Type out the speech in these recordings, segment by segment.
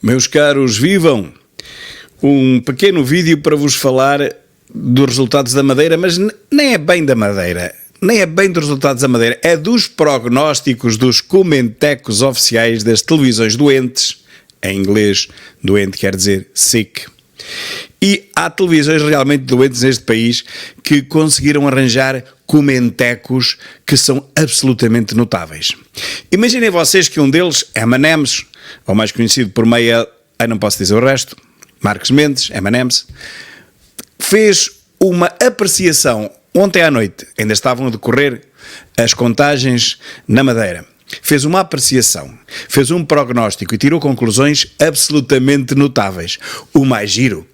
Meus caros, vivam! Um pequeno vídeo para vos falar dos resultados da Madeira, mas nem é bem da Madeira, nem é bem dos resultados da Madeira, é dos prognósticos dos comentecos oficiais das televisões doentes, em inglês, doente quer dizer sick. E há televisões realmente doentes neste país que conseguiram arranjar comentecos que são absolutamente notáveis. Imaginem vocês que um deles, M&M's, ou mais conhecido por meio, não posso dizer o resto, Marcos Mendes, M&M's, fez uma apreciação ontem à noite, ainda estavam a decorrer as contagens na Madeira. Fez uma apreciação, fez um prognóstico e tirou conclusões absolutamente notáveis. O mais giro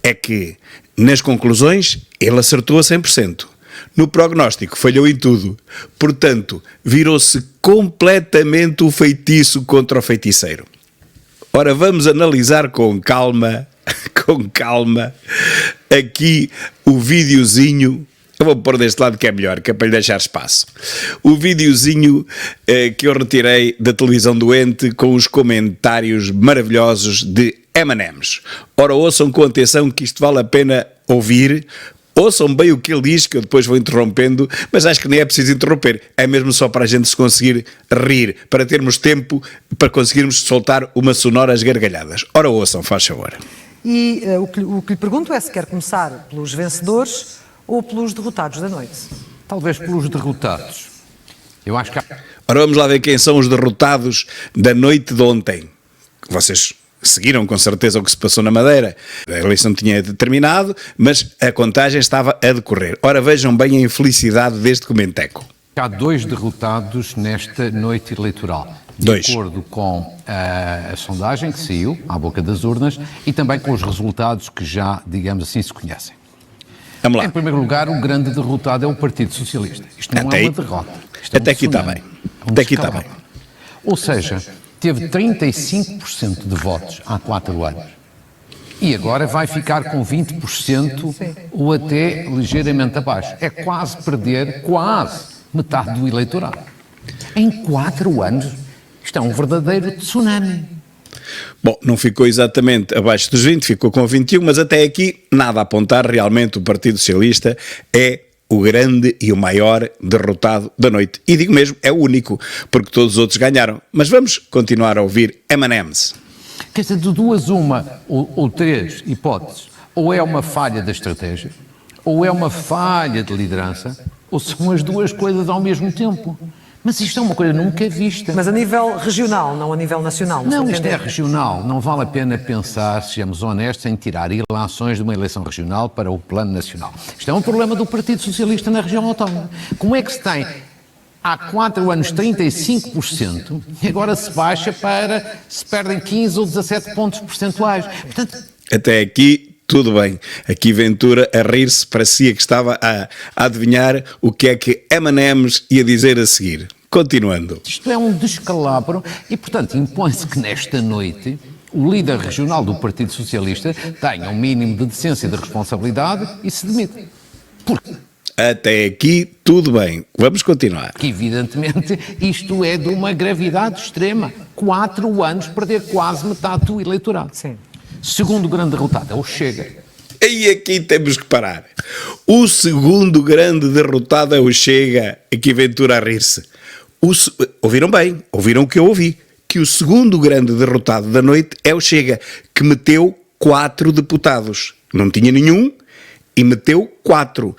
é que, nas conclusões, ele acertou a 100%. No prognóstico, falhou em tudo. Portanto, virou-se completamente o feitiço contra o feiticeiro. Ora, vamos analisar com calma, aqui o videozinho. Eu vou pôr deste lado que é melhor, que é para lhe deixar espaço. O videozinho que eu retirei da televisão doente com os comentários maravilhosos de M&M's. Ora, ouçam com atenção que isto vale a pena ouvir. Ouçam bem o que ele diz, que eu depois vou interrompendo, mas acho que nem é preciso interromper. É mesmo só para a gente se conseguir rir, para termos tempo, para conseguirmos soltar umas sonoras gargalhadas. Ora, ouçam, faz favor. E o que lhe pergunto é se quer começar pelos vencedores ou pelos derrotados da noite. Talvez pelos derrotados. Eu acho que há... Ora, vamos lá ver quem são os derrotados da noite de ontem. Vocês seguiram com certeza o que se passou na Madeira. A eleição tinha terminado, mas a contagem estava a decorrer. Ora, vejam bem a infelicidade deste comenteco. Há dois derrotados nesta noite eleitoral. De acordo com a sondagem que saiu à boca das urnas e também com os resultados que já, digamos assim, se conhecem. Vamos lá. Em primeiro lugar, o grande derrotado é o Partido Socialista. Isto não é uma derrota. Isto é até aqui está bem. Até aqui está bem. Ou seja, teve 35% de votos há 4 anos. E agora vai ficar com 20% ou até ligeiramente abaixo. É quase perder metade do eleitorado. Em 4 anos, isto é um verdadeiro tsunami. Bom, não ficou exatamente abaixo dos 20, ficou com 21, mas até aqui nada a apontar. Realmente o Partido Socialista é o grande e o maior derrotado da noite. E digo mesmo, é o único, porque todos os outros ganharam. Mas vamos continuar a ouvir M&M's. Quer dizer, de duas uma ou três hipóteses. Ou é uma falha da estratégia, ou é uma falha de liderança, ou são as duas coisas ao mesmo tempo. Mas isto é uma coisa nunca vista. Mas a nível regional, não a nível nacional. Não, isto é regional. Não vale a pena pensar, sejamos honestos, em tirar ilações de uma eleição regional para o plano nacional. Isto é um problema do Partido Socialista na região autónoma. Como é que se tem há 4 anos 35% e agora se baixa para se perdem 15 ou 17 pontos percentuais? Portanto, até aqui tudo bem. Aqui Ventura a rir-se, parecia que estava a adivinhar o que é que M&M's ia dizer a seguir. Continuando. Isto é um descalabro e, portanto, impõe-se que nesta noite o líder regional do Partido Socialista tenha um mínimo de decência e de responsabilidade e se demite. Porque até aqui tudo bem. Vamos continuar. que, evidentemente, isto é de uma gravidade extrema. 4 anos perder quase metade do eleitorado. Sim. Segundo grande derrotado é o Chega. E aqui temos que parar. O segundo grande derrotado é o Chega. Aqui Ventura a rir-se. Ouviram bem? Ouviram o que eu ouvi? Que o segundo grande derrotado da noite é o Chega, que meteu 4 deputados. Não tinha nenhum e meteu 4.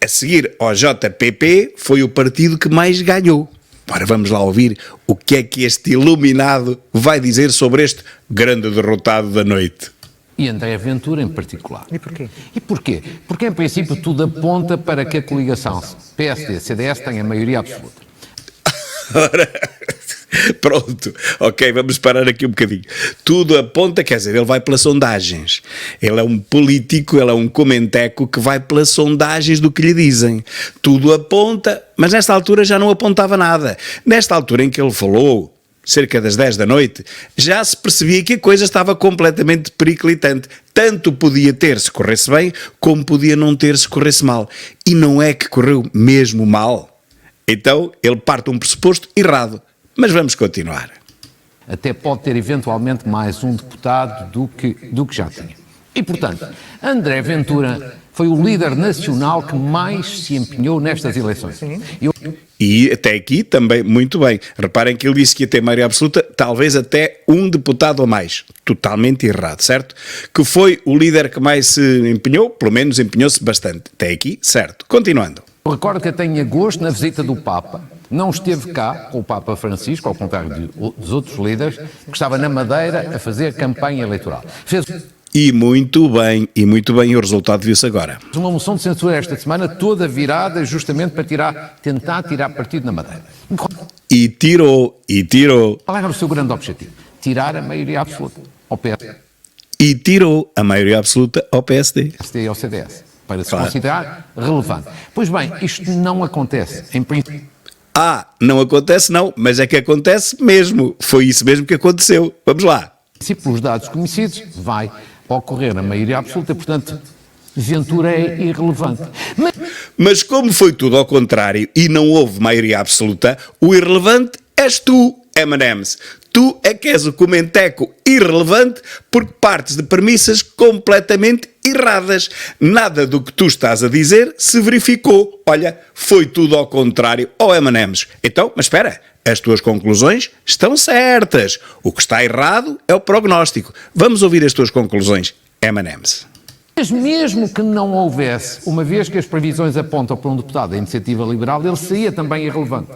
A seguir ao JPP foi o partido que mais ganhou. Ora, vamos lá ouvir o que é que este iluminado vai dizer sobre este grande derrotado da noite. E André Ventura em particular. E porquê? E porquê? Porque, em princípio, tudo aponta para que a coligação PSD-CDS tenha maioria absoluta. Ora, pronto, ok, vamos parar aqui um bocadinho. Tudo aponta, quer dizer, ele vai pelas sondagens. Ele é um político, ele é um comenteco que vai pelas sondagens do que lhe dizem. Tudo aponta, mas nesta altura já não apontava nada. Nesta altura em que ele falou, cerca das 10 da noite, já se percebia que a coisa estava completamente periclitante. Tanto podia ter se corresse bem, como podia não ter se corresse mal. E não é que correu mesmo mal. Então, ele parte de um pressuposto errado. Mas vamos continuar. até pode ter eventualmente mais um deputado do que já tinha. E, portanto, André Ventura foi o líder nacional que mais se empenhou nestas eleições. E até aqui também muito bem. Reparem que ele disse que ia ter maioria absoluta, talvez até um deputado a mais. Totalmente errado, certo? Que foi o líder que mais se empenhou, pelo menos empenhou-se bastante. Até aqui, certo. Continuando. Recordo que até em agosto, na visita do Papa, não esteve cá com o Papa Francisco, ao contrário dos outros líderes, que estava na Madeira a fazer campanha eleitoral. Fez E muito bem, o resultado viu-se agora. uma moção de censura esta semana, toda virada justamente para tentar tirar partido na Madeira. E tirou. Qual era o seu grande objetivo? Tirar a maioria absoluta ao PSD E tirou a maioria absoluta ao PSD. e ao CDS, para se considerar relevante. Pois bem, isto não acontece. Em princípio, Não acontece não, mas é que acontece mesmo. Foi isso mesmo que aconteceu. Vamos lá. pelos dados conhecidos, vai ocorrer a maioria absoluta, portanto, Ventura é irrelevante. Mas como foi tudo ao contrário e não houve maioria absoluta, o irrelevante és tu, M&M's. Tu é que és o comenteco irrelevante porque partes de premissas completamente erradas. Nada do que tu estás a dizer se verificou. Olha, foi tudo ao contrário. M&M's. Então, mas espera, as tuas conclusões estão certas. O que está errado é o prognóstico. Vamos ouvir as tuas conclusões, M&M's. Mas mesmo que não houvesse, uma vez que as previsões apontam para um deputado da Iniciativa Liberal, ele seria também irrelevante.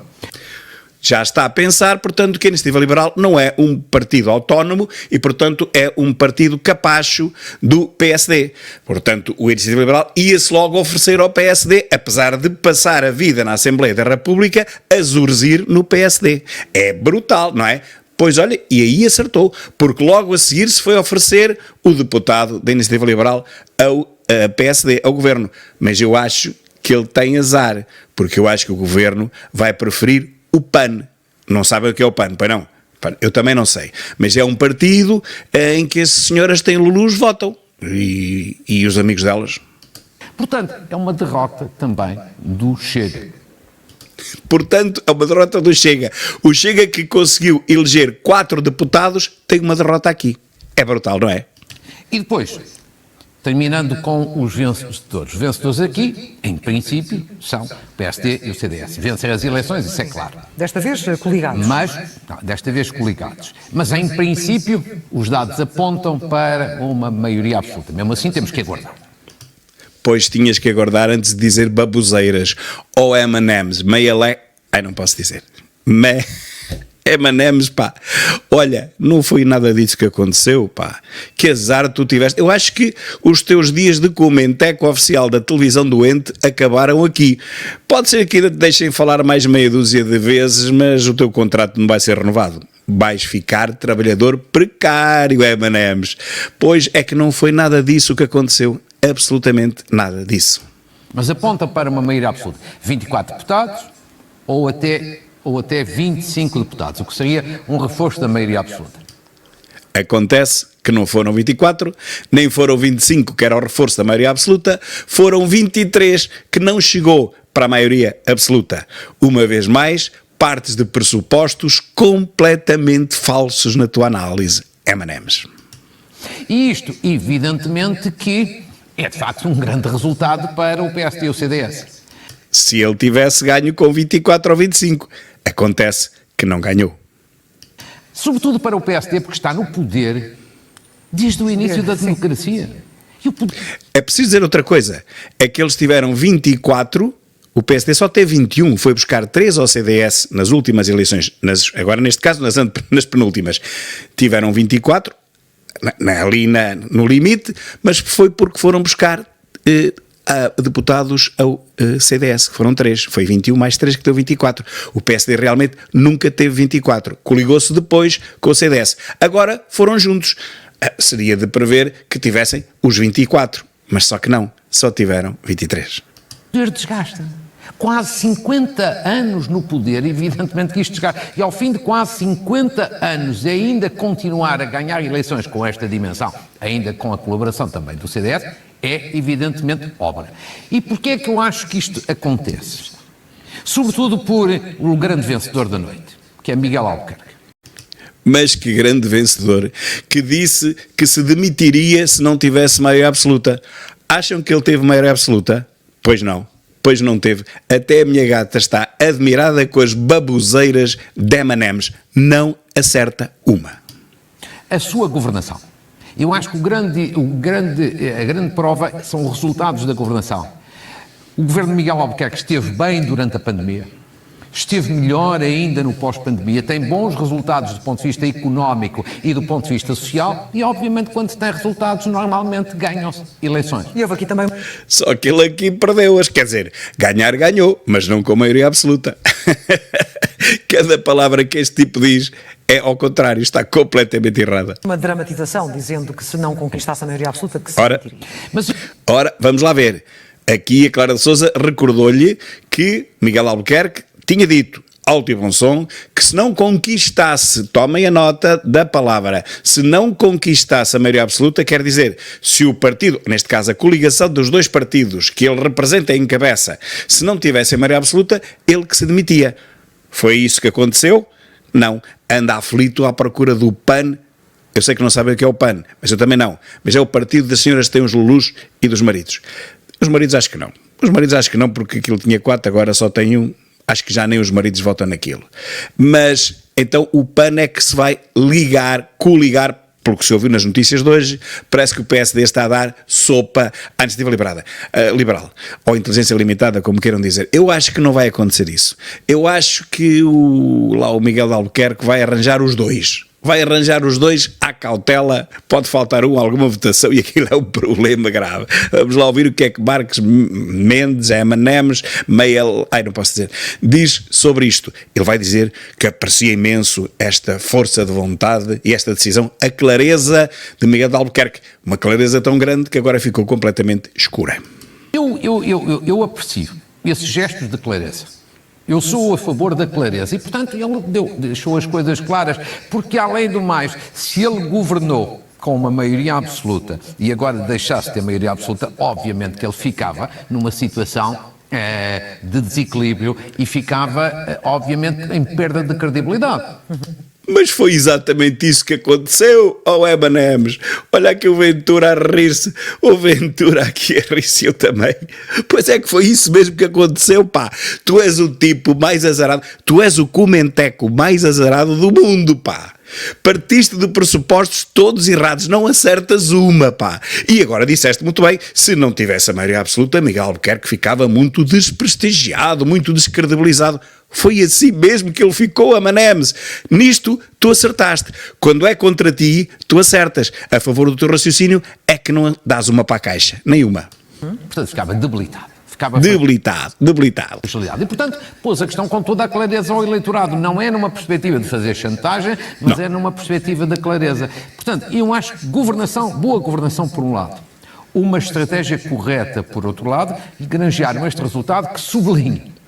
Já está a pensar, portanto, que a Iniciativa Liberal não é um partido autónomo e, portanto, é um partido capacho do PSD. Portanto, o Iniciativa Liberal ia-se logo oferecer ao PSD, apesar de passar a vida na Assembleia da República a zurzir no PSD. É brutal, não é? Pois olha, e aí acertou, porque logo a seguir se foi oferecer o deputado da Iniciativa Liberal ao PSD, ao Governo. Mas eu acho que ele tem azar, porque eu acho que o Governo vai preferir o PAN. Não sabem o que é o PAN, pois não? Eu também não sei. Mas é um partido em que as senhoras têm lulus votam. E os amigos delas. Portanto, é uma derrota também do Chega. Portanto, é uma derrota do Chega. O Chega que conseguiu eleger 4 deputados tem uma derrota aqui. É brutal, não é? E depois, terminando com os vencedores. Os vencedores aqui, em princípio, são o PSD e o CDS. Vencer as eleições, isso é claro. Desta vez, coligados. Desta vez coligados. Mas, em princípio, os dados apontam para uma maioria absoluta. Mesmo assim, temos que aguardar. Pois tinhas que aguardar antes de dizer baboseiras. Ou M&M's, não posso dizer. M&M's, pá. Olha, não foi nada disso que aconteceu, pá. Que azar tu tiveste. Eu acho que os teus dias de comenteco oficial da televisão doente acabaram aqui. Pode ser que ainda te deixem falar mais meia dúzia de vezes, mas o teu contrato não vai ser renovado. Vais ficar trabalhador precário, M&M's. Pois é que não foi nada disso que aconteceu. Absolutamente nada disso. Mas aponta para uma maioria absoluta. 24 deputados ou até 25 deputados, o que seria um reforço da maioria absoluta. Acontece que não foram 24, nem foram 25, que era o reforço da maioria absoluta, foram 23, que não chegou para a maioria absoluta. Uma vez mais, partes de pressupostos completamente falsos na tua análise, M&M's. E isto, evidentemente, que é de facto um grande resultado para o PSD e o CDS. Se ele tivesse ganho com 24 ou 25, acontece que não ganhou. Sobretudo para o PSD, porque está no poder desde o início da democracia. E o poder... É preciso dizer outra coisa, é que eles tiveram 24, o PSD só teve 21, foi buscar 3 ao CDS nas últimas eleições, agora neste caso nas penúltimas, tiveram 24, ali no limite, mas foi porque foram buscar deputados ao CDS, que foram 3, foi 21 mais 3 que deu 24. O PSD realmente nunca teve 24, coligou-se depois com o CDS. Agora foram juntos. Seria de prever que tivessem os 24, mas só que não, só tiveram 23. O poder desgasta. Quase 50 anos no poder, evidentemente que isto desgasta. E ao fim de quase 50 anos ainda continuar a ganhar eleições com esta dimensão, ainda com a colaboração também do CDS, é evidentemente obra. E porquê é que eu acho que isto acontece? Sobretudo por o grande vencedor da noite, que é Miguel Albuquerque. Mas que grande vencedor, que disse que se demitiria se não tivesse maioria absoluta. Acham que ele teve maioria absoluta? Pois não. Pois não teve. Até a minha gata está admirada com as baboseiras de M&M's. Não acerta uma. A sua governação. Eu acho que a grande prova são os resultados da governação. O governo de Miguel Albuquerque esteve bem durante a pandemia, esteve melhor ainda no pós-pandemia, tem bons resultados do ponto de vista económico e do ponto de vista social e, obviamente, quando se tem resultados, normalmente ganham-se eleições. E houve aqui também... Só que ele aqui perdeu-as, quer dizer, ganhar ganhou, mas não com maioria absoluta. Cada palavra que este tipo diz é ao contrário, está completamente errada. Uma dramatização, dizendo que se não conquistasse a maioria absoluta, que se Ora, demitiria. ora, vamos lá ver. Aqui a Clara de Sousa recordou-lhe que Miguel Albuquerque tinha dito, alto e bom som, que se não conquistasse, tomem a nota da palavra, se não conquistasse a maioria absoluta, quer dizer, se o partido, neste caso a coligação dos dois partidos que ele representa e encabeça, se não tivesse a maioria absoluta, ele que se demitia. Foi isso que aconteceu? Não. Anda aflito à procura do PAN. Eu sei que não sabem o que é o PAN, mas eu também não. Mas é o partido das senhoras que têm os lulus e dos maridos. Os maridos acho que não. Os maridos acho que não, porque aquilo tinha 4, agora só tem 1. Acho que já nem os maridos votam naquilo. Mas, então, o PAN é que se vai ligar, coligar, porque se ouviu nas notícias de hoje, parece que o PSD está a dar sopa à iniciativa liberal, ou inteligência limitada, como queiram dizer. Eu acho que não vai acontecer isso. Eu acho que o Miguel de Albuquerque vai arranjar os dois. Vai arranjar os dois à cautela, pode faltar alguma votação e aquilo é um problema grave. Vamos lá ouvir o que é que Marcos Mendes, M&M's, não posso dizer, diz sobre isto. Ele vai dizer que aprecia imenso esta força de vontade e esta decisão, a clareza de Miguel de Albuquerque, uma clareza tão grande que agora ficou completamente escura. Eu aprecio esses gestos de clareza. Eu sou a favor da clareza e, portanto, ele deixou as coisas claras, porque, além do mais, se ele governou com uma maioria absoluta e agora deixasse de ter maioria absoluta, obviamente que ele ficava numa situação de desequilíbrio e ficava, obviamente, em perda de credibilidade. Mas foi exatamente isso que aconteceu ao M&M's. Olha aqui o Ventura a rir-se. O Ventura aqui a rir-se também. Pois é que foi isso mesmo que aconteceu, pá. Tu és o tipo mais azarado. Tu és o comenteco mais azarado do mundo, pá. Partiste de pressupostos todos errados, não acertas uma, pá. E agora disseste muito bem, se não tivesse a maioria absoluta, Miguel Albuquerque ficava muito desprestigiado, muito descredibilizado. Foi assim mesmo que ele ficou a M&M's. Nisto, tu acertaste. Quando é contra ti, tu acertas. A favor do teu raciocínio é que não dás uma para a caixa. Nenhuma. Portanto, ficava debilitado. Debilitado. E, portanto, pôs a questão com toda a clareza ao eleitorado. Não é numa perspectiva de fazer chantagem, mas é numa perspectiva da clareza. Portanto, eu acho que boa governação por um lado, uma estratégia correta por outro lado, e granjearam este resultado que sublinho.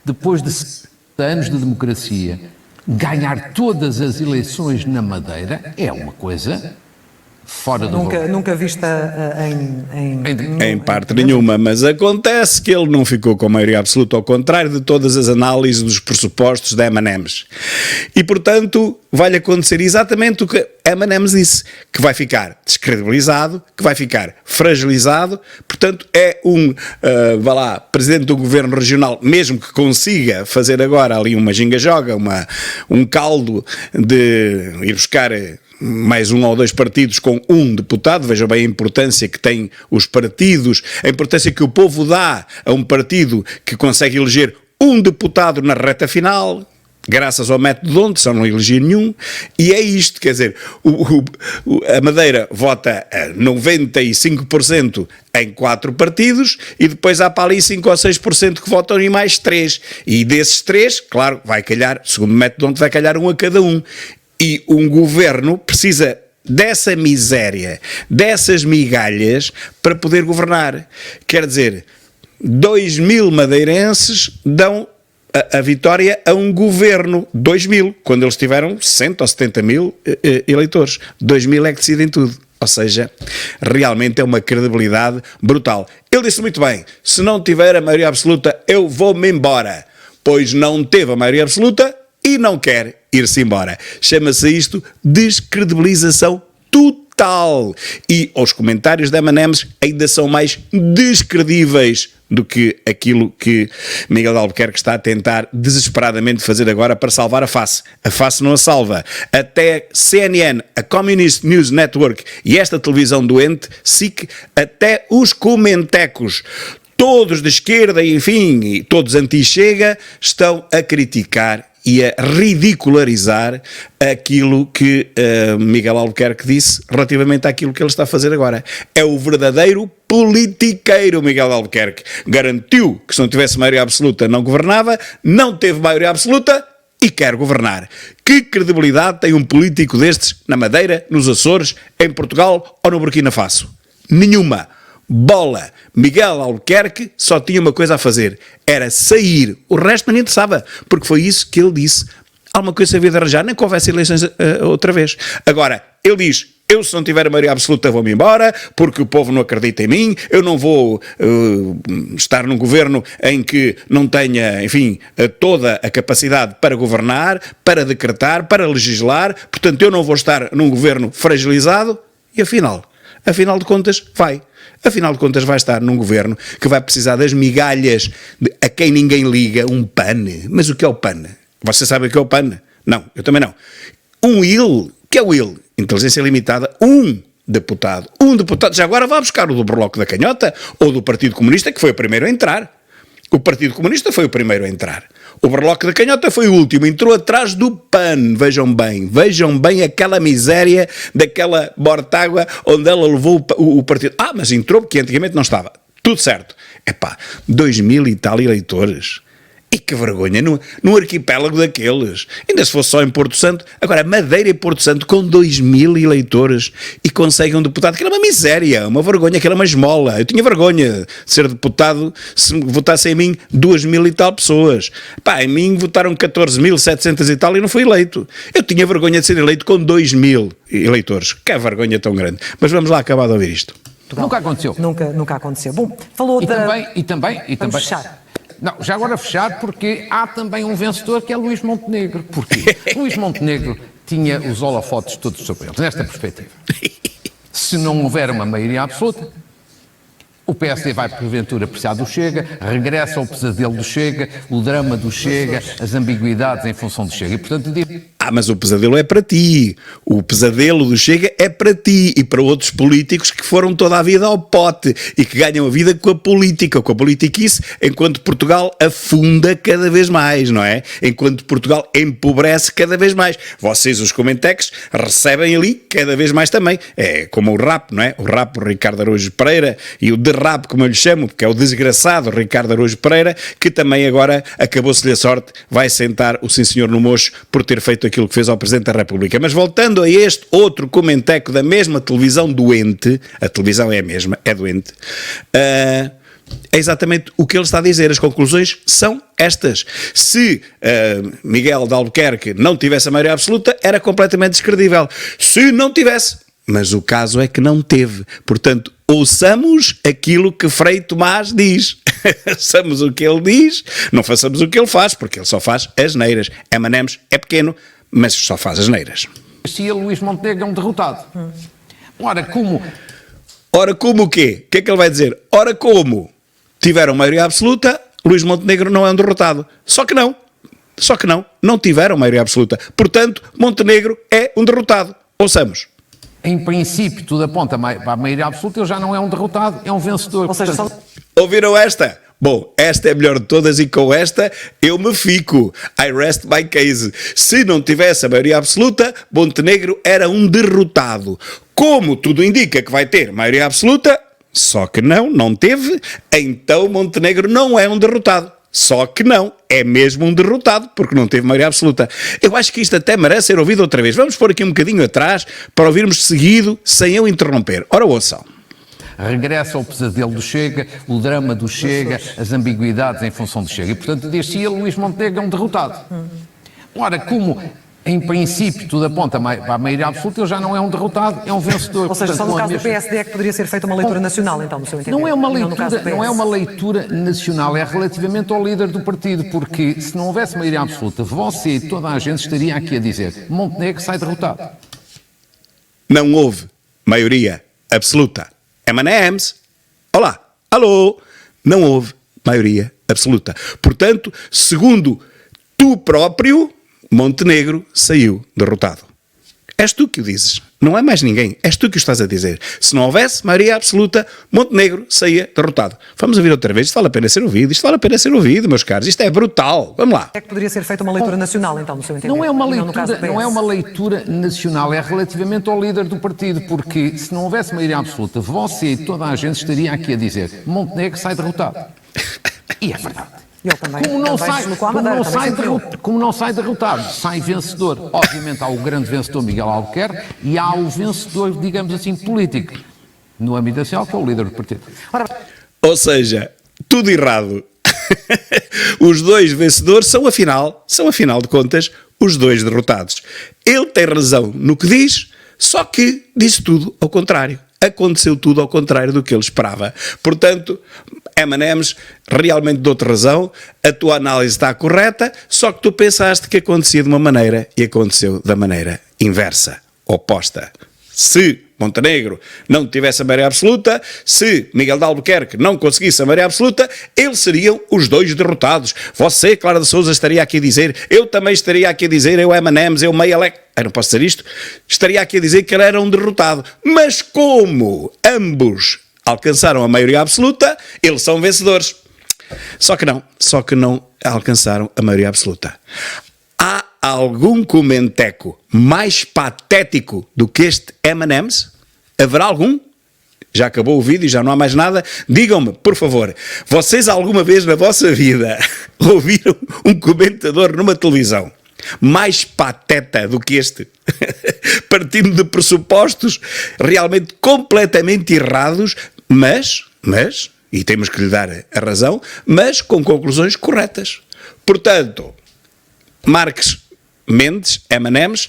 Depois de 70 anos de democracia, ganhar todas as eleições na Madeira é uma coisa fora do Nunca vista em parte nenhuma, mas acontece que ele não ficou com a maioria absoluta, ao contrário de todas as análises dos pressupostos da M&M's. E, portanto, vai-lhe acontecer exatamente o que a M&M's disse, que vai ficar descredibilizado, que vai ficar fragilizado, portanto, é presidente do governo regional, mesmo que consiga fazer agora ali uma ginga-joga, um caldo de ir buscar mais 1 ou 2 partidos com um deputado. Veja bem a importância que têm os partidos, a importância que o povo dá a um partido que consegue eleger um deputado na reta final, graças ao método de onde só não elegia nenhum, e é isto, quer dizer, a Madeira vota a 95% em 4 partidos e depois há para ali 5 ou 6% que votam em mais 3, e desses 3, claro, vai calhar, segundo o método de onde vai calhar um a cada um. E um governo precisa dessa miséria, dessas migalhas, para poder governar. Quer dizer, 2.000 madeirenses dão a vitória a um governo. 2.000, quando eles tiveram 60 ou 70 mil eleitores. 2.000 é que decidem tudo. Ou seja, realmente é uma credibilidade brutal. Ele disse muito bem, se não tiver a maioria absoluta, eu vou-me embora. Pois não teve a maioria absoluta e não quer ir-se embora. Chama-se isto descredibilização total. E os comentários da M&M's ainda são mais descredíveis do que aquilo que Miguel de Albuquerque está a tentar desesperadamente fazer agora para salvar a face. A face não a salva. Até CNN, a Communist News Network e esta televisão doente, SIC, até os comentecos, todos de esquerda, enfim, e todos anti-Chega, estão a criticar e a ridicularizar aquilo que Miguel Albuquerque disse relativamente àquilo que ele está a fazer agora. É o verdadeiro politiqueiro Miguel Albuquerque. Garantiu que se não tivesse maioria absoluta não governava, não teve maioria absoluta e quer governar. Que credibilidade tem um político destes na Madeira, nos Açores, em Portugal ou no Burkina Faso? Nenhuma. Bola. Miguel Albuquerque só tinha uma coisa a fazer, era sair. O resto não lhe interessava, porque foi isso que ele disse. Alguma coisa havia de arranjar, nem que houvesse eleições outra vez. Agora, ele diz, eu se não tiver a maioria absoluta vou-me embora, porque o povo não acredita em mim, eu não vou estar num governo em que não tenha, enfim, toda a capacidade para governar, para decretar, para legislar, portanto eu não vou estar num governo fragilizado, e afinal de contas vai. Afinal de contas vai estar num governo que vai precisar das migalhas a quem ninguém liga, um PAN. Mas o que é o PAN? Você sabe o que é o PAN? Não, eu também não. Um IL, o que é o IL? Inteligência Limitada, um deputado. Já agora vá buscar o do Bloco da Canhota ou do Partido Comunista, que foi o primeiro a entrar. O Partido Comunista foi o primeiro a entrar. O Bloco da Canhota foi o último, entrou atrás do PAN, vejam bem aquela miséria daquela Mortágua onde ela levou o partido. Ah, mas entrou porque antigamente não estava. Tudo certo. Epá, 2.000 e tal eleitores. E que vergonha, num arquipélago daqueles. Ainda se fosse só em Porto Santo. Agora, Madeira e Porto Santo com 2.000 eleitores e conseguem um deputado. Aquilo é uma miséria, uma vergonha, aquilo é uma esmola. Eu tinha vergonha de ser deputado se votassem em mim 2.000 e tal pessoas. Pá, em mim votaram 14.700 e tal e não fui eleito. Eu tinha vergonha de ser eleito com 2.000 eleitores. Que vergonha tão grande. Mas vamos lá acabar de ouvir isto. Nunca aconteceu. Nunca aconteceu. Bom, falou E também. Vamos fechar. Não, já agora fechar, porque há também um vencedor que é Luís Montenegro. Porquê? Luís Montenegro tinha os holofotes todos sobre eles, nesta perspectiva. Se não houver uma maioria absoluta, o PSD vai porventura precisar do Chega, regressa ao pesadelo do Chega, o drama do Chega, as ambiguidades em função do Chega. E, portanto, mas o pesadelo é para ti. O pesadelo do Chega é para ti e para outros políticos que foram toda a vida ao pote e que ganham a vida com a politiquice, enquanto Portugal afunda cada vez mais, não é? Enquanto Portugal empobrece cada vez mais. Vocês, os comentex, recebem ali cada vez mais também. É como o rap, não é? O rap, o Ricardo Araújo Pereira, e o derrap, como eu lhe chamo, porque é o desgraçado Ricardo Araújo Pereira, que também agora acabou-se-lhe a sorte, vai sentar o sim senhor no mocho por ter feito aquilo que fez ao Presidente da República. Mas voltando a este outro comenteco da mesma televisão doente, a televisão é a mesma, é doente, é exatamente o que ele está a dizer. As conclusões são estas. Se Miguel de Albuquerque não tivesse a maioria absoluta, era completamente descredível. Se não tivesse, mas o caso é que não teve. Portanto, ouçamos aquilo que Frei Tomás diz. Ouçamos o que ele diz, não façamos o que ele faz, porque ele só faz asneiras. M&M's é pequeno, mas só faz asneiras. Se Luís Montenegro é um derrotado. Ora, como o quê? O que é que ele vai dizer? Ora, como tiveram maioria absoluta, Luís Montenegro não é um derrotado. Só que não tiveram maioria absoluta. Portanto, Montenegro é um derrotado. Ouçamos. Em princípio, tudo aponta para a maioria absoluta, ele já não é um derrotado, é um vencedor. Ou seja, ouviram esta? Bom, esta é a melhor de todas e com esta eu me fico. I rest my case. Se não tivesse a maioria absoluta, Montenegro era um derrotado. Como tudo indica que vai ter maioria absoluta, só que não teve, então Montenegro não é um derrotado. Só que não, é mesmo um derrotado, porque não teve maioria absoluta. Eu acho que isto até merece ser ouvido outra vez. Vamos pôr aqui um bocadinho atrás para ouvirmos seguido, sem eu interromper. Ora, ouçam. Regressa ao pesadelo do Chega, o drama do Chega, as ambiguidades em função do Chega. E, portanto, diz-se Luís Montenegro é um derrotado. Ora, como em princípio, tudo aponta para a maioria absoluta, ele já não é um derrotado, é um vencedor. Ou seja, só no Portanto, caso do PSD é que poderia ser feita uma leitura nacional, então, no seu entendimento. não é uma e no caso leitura, do PS. não é uma leitura nacional, é relativamente ao líder do partido, porque se não houvesse maioria absoluta, você e toda a gente estaria aqui a dizer Montenegro sai derrotado. Não houve maioria absoluta. M&M's. Olá. Alô. Não houve maioria absoluta. Portanto, segundo tu próprio, Montenegro saiu derrotado. És tu que o dizes. Não é mais ninguém. És tu que o estás a dizer. Se não houvesse maioria absoluta, Montenegro saía derrotado. Vamos ouvir outra vez. Isto vale a pena ser ouvido. Isto vale a pena ser ouvido, meus caros. Isto é brutal. Vamos lá. É que poderia ser feita uma leitura nacional, então, no seu entendimento. Não é uma e no caso leitura, do PS. não é uma leitura nacional, é relativamente ao líder do partido, porque se não houvesse maioria absoluta, você e toda a gente estaria aqui a dizer Montenegro sai derrotado. E é verdade. E ele também, Como não, também sai, deslocou à como, Madeira, não também sai sentiu. como não sai derrotado, sai vencedor. Obviamente há o grande vencedor Miguel Albuquerque e há o vencedor, digamos assim, político, no âmbito nacional, que é o líder do partido. Ou seja, tudo errado. Os dois vencedores são afinal de contas, os dois derrotados. Ele tem razão no que diz, só que disse tudo ao contrário. Aconteceu tudo ao contrário do que ele esperava. Portanto, M&M's, realmente dou-te razão, a tua análise está correta, só que tu pensaste que acontecia de uma maneira e aconteceu da maneira inversa, oposta. Se Montenegro não tivesse a maioria absoluta, se Miguel de Albuquerque não conseguisse a maioria absoluta, eles seriam os dois derrotados. Você, Clara de Sousa, estaria aqui a dizer, eu também estaria aqui a dizer, eu M&M's, eu Meia-Lec, eu não posso dizer isto, estaria aqui a dizer que ele era um derrotado. Mas como ambos alcançaram a maioria absoluta, eles são vencedores. Só que não alcançaram a maioria absoluta. Há algum comenteco mais patético do que este M&M's? Haverá algum? Já acabou o vídeo, já não há mais nada. Digam-me, por favor, vocês alguma vez na vossa vida ouviram um comentador numa televisão mais pateta do que este? Partindo de pressupostos realmente completamente errados, mas, e temos que lhe dar a razão, mas com conclusões corretas. Portanto, Marques Mendes, M&M's,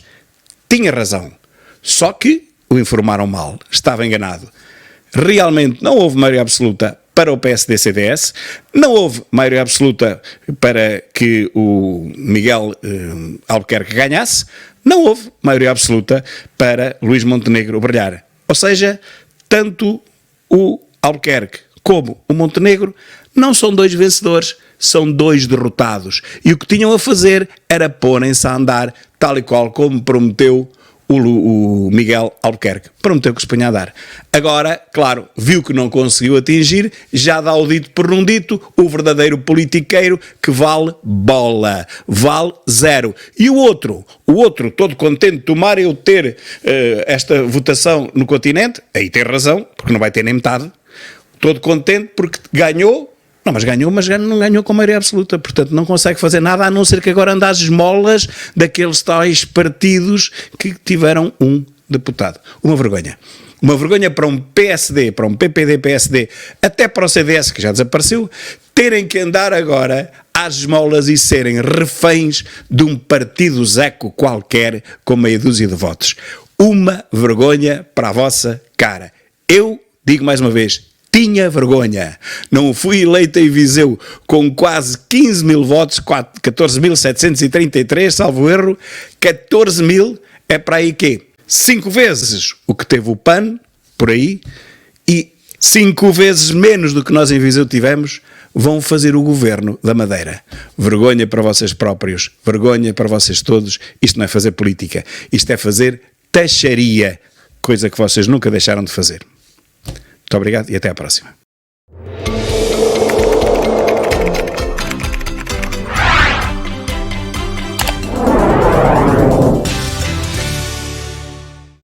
tinha razão. Só que o informaram mal. Estava enganado. Realmente não houve maioria absoluta para o PSD-CDS, não houve maioria absoluta para que o Miguel Albuquerque ganhasse, não houve maioria absoluta para Luís Montenegro brilhar. Ou seja, tanto o Albuquerque como o Montenegro não são dois vencedores, são dois derrotados. E o que tinham a fazer era porem-se a andar, tal e qual como prometeu o Miguel Albuquerque. Prometeu que se punha a dar. Agora, claro, viu que não conseguiu atingir, já dá o dito por não dito, o verdadeiro politiqueiro que vale bola, vale zero. E o outro todo contente de tomar eu ter esta votação no continente, aí tem razão, porque não vai ter nem metade, todo contente porque ganhou. Não, mas não ganhou com maioria absoluta, portanto não consegue fazer nada a não ser que agora ande às esmolas daqueles tais partidos que tiveram um deputado. Uma vergonha. Uma vergonha para um PSD, para um PPD-PSD, até para o CDS, que já desapareceu, terem que andar agora às esmolas e serem reféns de um partido zeco qualquer com meia dúzia de votos. Uma vergonha para a vossa cara. Eu digo mais uma vez, tinha vergonha. Não fui eleito em Viseu com quase 15 mil votos, 14.733, salvo erro. 14 mil é para aí quê? 5 vezes o que teve o PAN, por aí, e 5 vezes menos do que nós em Viseu tivemos, vão fazer o governo da Madeira. Vergonha para vocês próprios, vergonha para vocês todos. Isto não é fazer política, isto é fazer taxaria, coisa que vocês nunca deixaram de fazer. Muito obrigado e até à próxima.